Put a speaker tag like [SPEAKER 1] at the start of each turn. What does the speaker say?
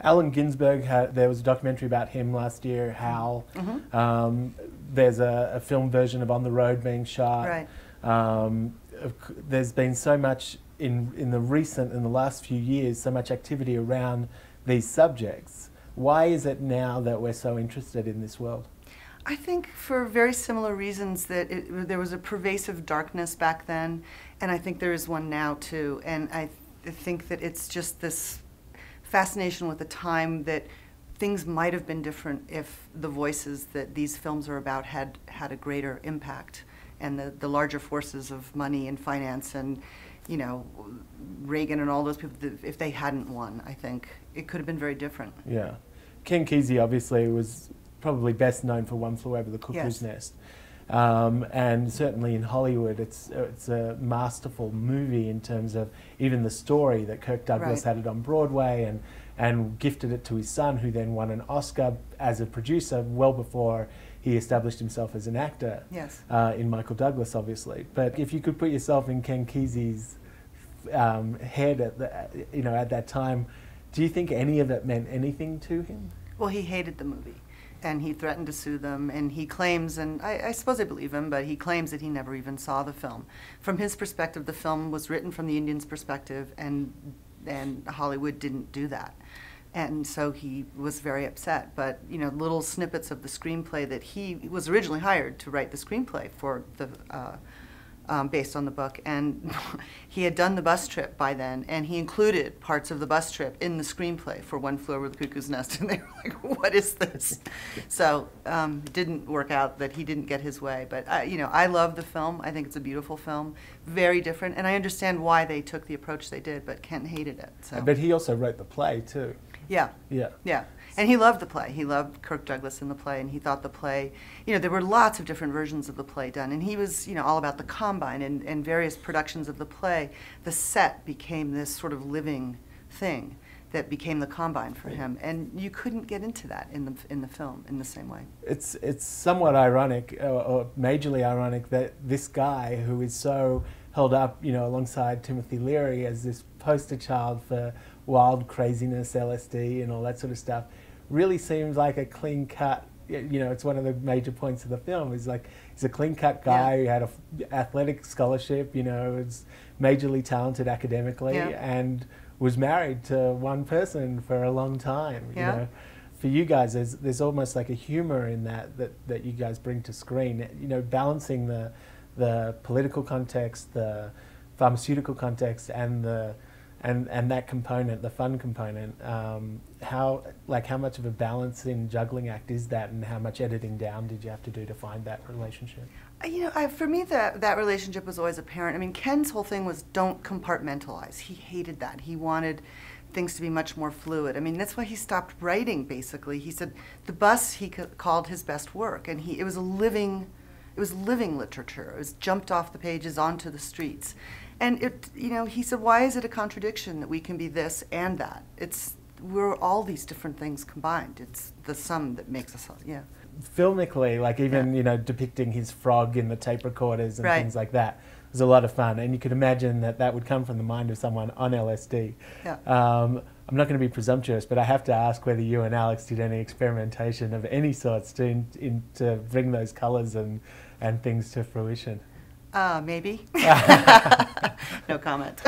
[SPEAKER 1] Allen Ginsberg, there was a documentary about him last year, Howl. There's a film version of On the Road being shot.
[SPEAKER 2] Right.
[SPEAKER 1] There's been so much in the last few years, so much activity around these subjects. Why is it now that we're so interested in this world?
[SPEAKER 2] I think for very similar reasons that there was a pervasive darkness back then, and I think there is one now too. And I think that it's just this fascination with the time that things might have been different if the voices that these films are about had a greater impact, and the larger forces of money and finance and, you know, Reagan and all those people, if they hadn't won, I think it could have been very different.
[SPEAKER 1] Yeah. Ken Kesey obviously was probably best known for One Flew Over the Cuckoo's Nest. And certainly in Hollywood, it's a masterful movie in terms of even the story that Kirk Douglas had it on Broadway and gifted it to his son, who then won an Oscar as a producer well before he established himself as an actor.
[SPEAKER 2] Yes.
[SPEAKER 1] In Michael Douglas, obviously. But if you could put yourself in Ken Kesey's head at that time, do you think any of it meant anything to him?
[SPEAKER 2] Well, he hated the movie, and he threatened to sue them, and he claims, and I suppose I believe him, but he claims that he never even saw the film. From his perspective, the film was written from the Indians' perspective, and Hollywood didn't do that. And so he was very upset. But, you know, little snippets of the screenplay that he was originally hired to write the screenplay for the based on the book, and he had done the bus trip by then, and he included parts of the bus trip in the screenplay for One Flew Over the Cuckoo's Nest, and they were like, what is this? So it didn't work out that he didn't get his way, but you know, I love the film. I think it's a beautiful film, very different, and I understand why they took the approach they did, but Ken hated it. So.
[SPEAKER 1] But he also wrote the play too.
[SPEAKER 2] Yeah.
[SPEAKER 1] Yeah.
[SPEAKER 2] Yeah. And he loved the play. He loved Kirk Douglas in the play, and he thought the play, you know, there were lots of different versions of the play done, and he was, you know, all about the Combine and various productions of the play. The set became this sort of living thing that became the Combine for him, and you couldn't get into that in the film in the same way.
[SPEAKER 1] It's somewhat ironic, or majorly ironic, that this guy who is so held up, you know, alongside Timothy Leary as this poster child for wild craziness, LSD, and all that sort of stuff, really seems like a clean cut. You know, it's one of the major points of the film. Is like he's a clean cut guy who had an athletic scholarship. You know, was majorly talented academically, and was married to one person for a long time. You know, for you guys, there's almost like a humor in that you guys bring to screen. You know, balancing the political context, the pharmaceutical context, and that component, the fun component. How much of a balancing juggling act is that, and how much editing down did you have to do to find that relationship? You know,
[SPEAKER 2] for me, that relationship was always apparent. I mean, Ken's whole thing was don't compartmentalize. He hated that. He wanted things to be much more fluid. I mean, that's why he stopped writing, basically. He said the bus he called his best work, and it was living literature. It was jumped off the pages onto the streets. And you know, he said, why is it a contradiction that we can be this and that? We're all these different things combined. It's the sum that makes us all,
[SPEAKER 1] Filmically, like even, you know, depicting his frog in the tape recorders and things like that was a lot of fun. And you could imagine that would come from the mind of someone on LSD.
[SPEAKER 2] Yeah.
[SPEAKER 1] I'm not going to be presumptuous, but I have to ask whether you and Alex did any experimentation of any sorts to bring those colours and things to fruition.
[SPEAKER 2] Maybe. No comment.